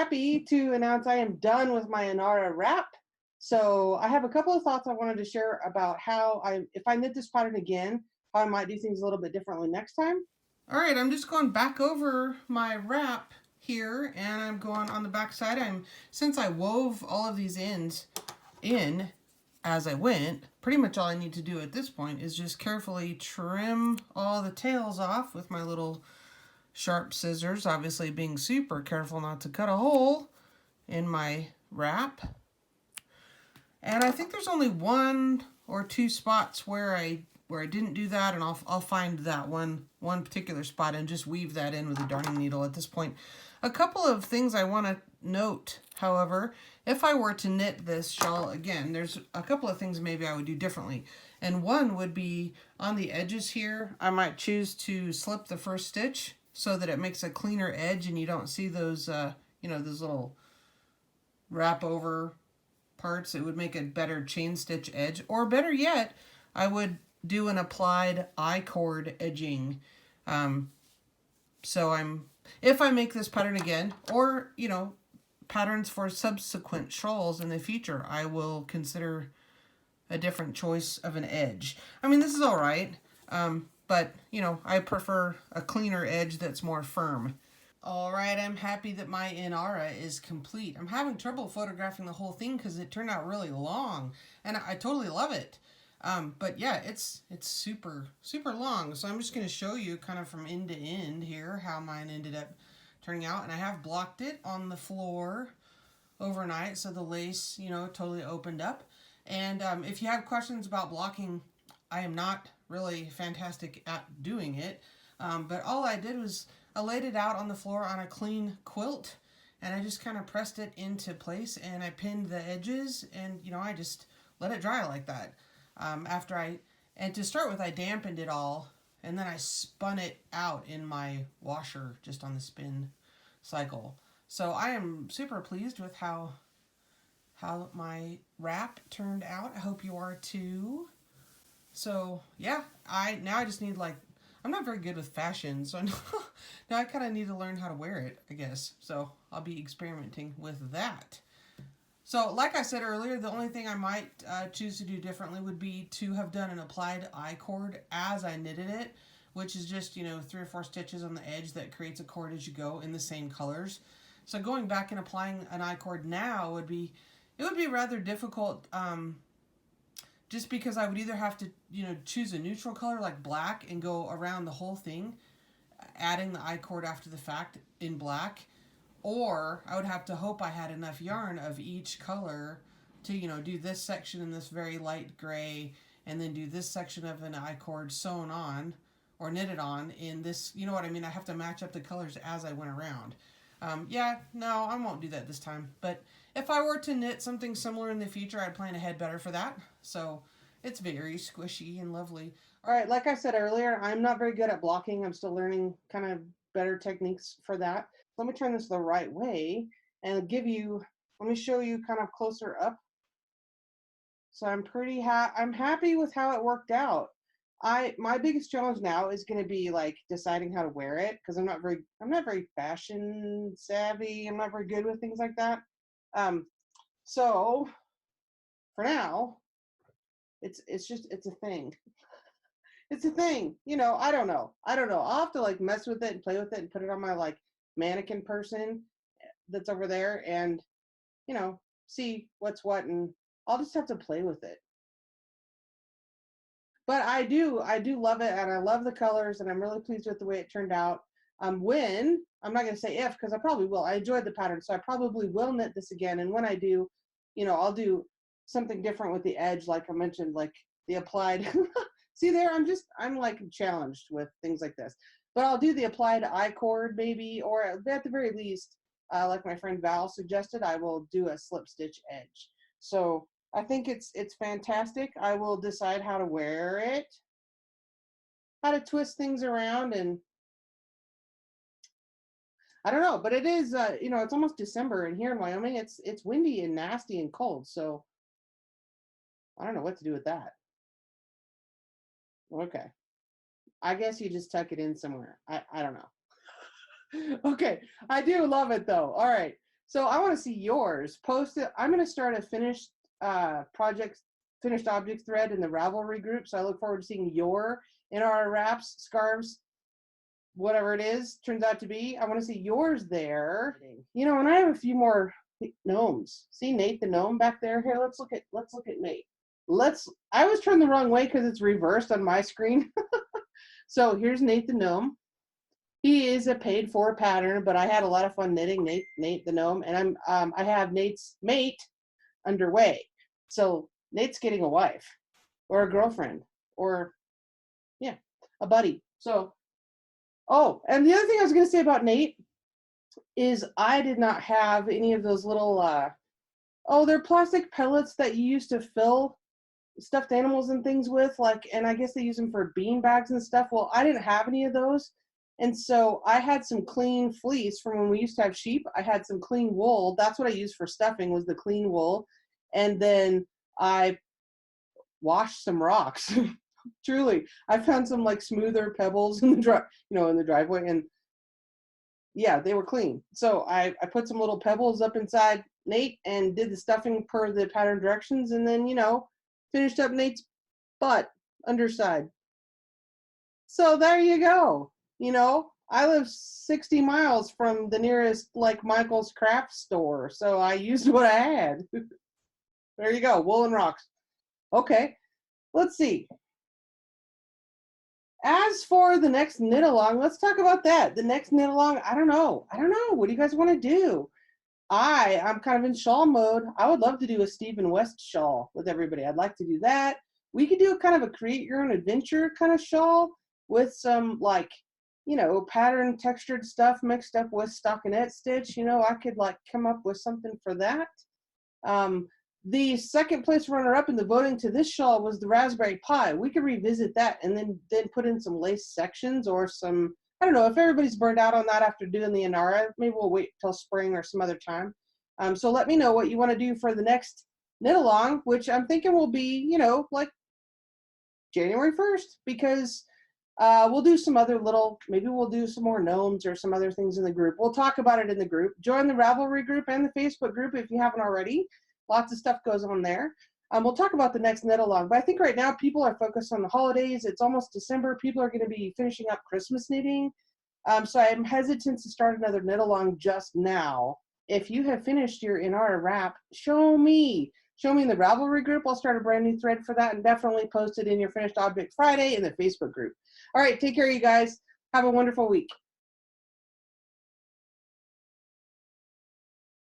happy to announce I am done with my Inara Wrap. So I have a couple of thoughts I wanted to share about how if I knit this pattern again, how I might do things a little bit differently next time. All right, I'm just going back over my wrap here, and I'm going on the back side. Since I wove all of these ends in as I went, pretty much all I need to do at this point is just carefully trim all the tails off with my little sharp scissors, obviously being super careful not to cut a hole in my wrap. And I think there's only one or two spots where I didn't do that, and I'll find that one particular spot and just weave that in with a darning needle at this point. A couple of things I want to note, however, if I were to knit this shawl again, there's a couple of things maybe I would do differently. And one would be on the edges here, I might choose to slip the first stitch so that it makes a cleaner edge and you don't see those, those little wrap over parts. It would make a better chain stitch edge. Or better yet, I would do an applied I-cord edging. If I make this pattern again, or, patterns for subsequent shawls in the future, I will consider a different choice of an edge. I mean, this is all right, but, I prefer a cleaner edge that's more firm. All right, I'm happy that my Inara is complete. I'm having trouble photographing the whole thing because it turned out really long, and I totally love it. But yeah, it's super, super long. So I'm just going to show you kind of from end to end here how mine ended up turning out. And I have blocked it on the floor overnight, so the lace, totally opened up. And if you have questions about blocking, I am not really fantastic at doing it. But all I did was I laid it out on the floor on a clean quilt, and I just kind of pressed it into place, and I pinned the edges, and I just let it dry like that. And to start with, I dampened it all, and then I spun it out in my washer just on the spin cycle. So I am super pleased with how my wrap turned out. I hope you are too. So yeah, now I just need, I'm not very good with fashion, so now I kind of need to learn how to wear it, I guess. So I'll be experimenting with that. So like I said earlier, the only thing I might choose to do differently would be to have done an applied I-cord as I knitted it, which is just, 3 or 4 stitches on the edge that creates a cord as you go in the same colors. So going back and applying an I-cord now would be rather difficult, just because I would either have to, choose a neutral color like black and go around the whole thing, adding the I-cord after the fact in black, or I would have to hope I had enough yarn of each color to, do this section in this very light gray, and then do this section of an I-cord sewn on or knitted on in this, you know what I mean? I have to match up the colors as I went around. No, I won't do that this time. But if I were to knit something similar in the future, I'd plan ahead better for that. So it's very squishy and lovely. All right, like I said earlier, I'm not very good at blocking. I'm still learning kind of better techniques for that. Let me turn this the right way and let me show you kind of closer up. So I'm happy with how it worked out. My biggest challenge now is going to be deciding how to wear it, because I'm not very fashion savvy. I'm not very good with things like that. So for now, it's a thing. It's a thing. I don't know. I'll have to mess with it and play with it and put it on my mannequin person that's over there, and see what's what, and I'll just have to play with it. But I do love it, and I love the colors, and I'm really pleased with the way it turned out. I'm not going to say if, because I probably will. I enjoyed the pattern, so I probably will knit this again. And when I do, I'll do something different with the edge, like I mentioned, like the applied. See there, I'm challenged with things like this. But I'll do the applied I-cord maybe, or at the very least, like my friend Val suggested, I will do a slip stitch edge. So I think it's fantastic. I will decide how to wear it, how to twist things around, and I don't know. But it is, it's almost December, and here in Wyoming, it's windy and nasty and cold. So I don't know what to do with that. Okay, I guess you just tuck it in somewhere. I don't know. Okay, I do love it though. All right. So I want to see yours. Post it. I'm going to start a finished object thread in the Ravelry group. So I look forward to seeing your Inara wraps, scarves, whatever it is turns out to be. I want to see yours there. You know, and I have a few more gnomes. See Gnate the Gnome back there? Here, let's look at Nate. I was turned the wrong way because it's reversed on my screen. So here's Gnate the Gnome. He is a paid for pattern, but I had a lot of fun knitting Gnate the Gnome, and I have Nate's mate underway. So Nate's getting a wife or a girlfriend or yeah, a buddy. So oh, and the other thing I was going to say about Nate is I did not have any of those little they're plastic pellets that you used to fill stuffed animals and things with, like, and I guess they use them for bean bags and stuff. Well, I didn't have any of those. And so I had some clean fleece from when we used to have sheep. I had some clean wool. That's what I used for stuffing, was the clean wool. And then I washed some rocks. Truly, I found some like smoother pebbles in the in the driveway, and yeah, they were clean. So I put some little pebbles up inside Nate and did the stuffing per the pattern directions, and then finished up Nate's butt underside. So there you go. I live 60 miles from the nearest like Michael's craft store, so I used what I had. There you go, wool and rocks. Okay, let's see. As for the next knit along, let's talk about that. The next knit along, I don't know. What do you guys want to do? I'm kind of in shawl mode. I would love to do a Stephen West shawl with everybody. I'd like to do that. We could do a kind of a create your own adventure kind of shawl with some like, pattern textured stuff mixed up with stockinette stitch. I could like come up with something for that. The second place runner up in the voting to this shawl was the raspberry pie. We could revisit that and then put in some lace sections or some, I don't know, if everybody's burned out on that after doing the Inara, maybe we'll wait till spring or some other time. So let me know what you want to do for the next knit along, which I'm thinking will be, like January 1st, because we'll do some other maybe we'll do some more gnomes or some other things in the group. We'll talk about it in the group. Join the Ravelry group and the Facebook group if you haven't already. Lots of stuff goes on there. We'll talk about the next knit along, but I think right now people are focused on the holidays. It's almost December. People are going to be finishing up Christmas knitting. So I'm hesitant to start another knit along just now. If you have finished your Inara wrap, show me in the Ravelry group. I'll start a brand new thread for that and definitely post it in your Finished Object Friday in the Facebook group. All right, take care, you guys. Have a wonderful week.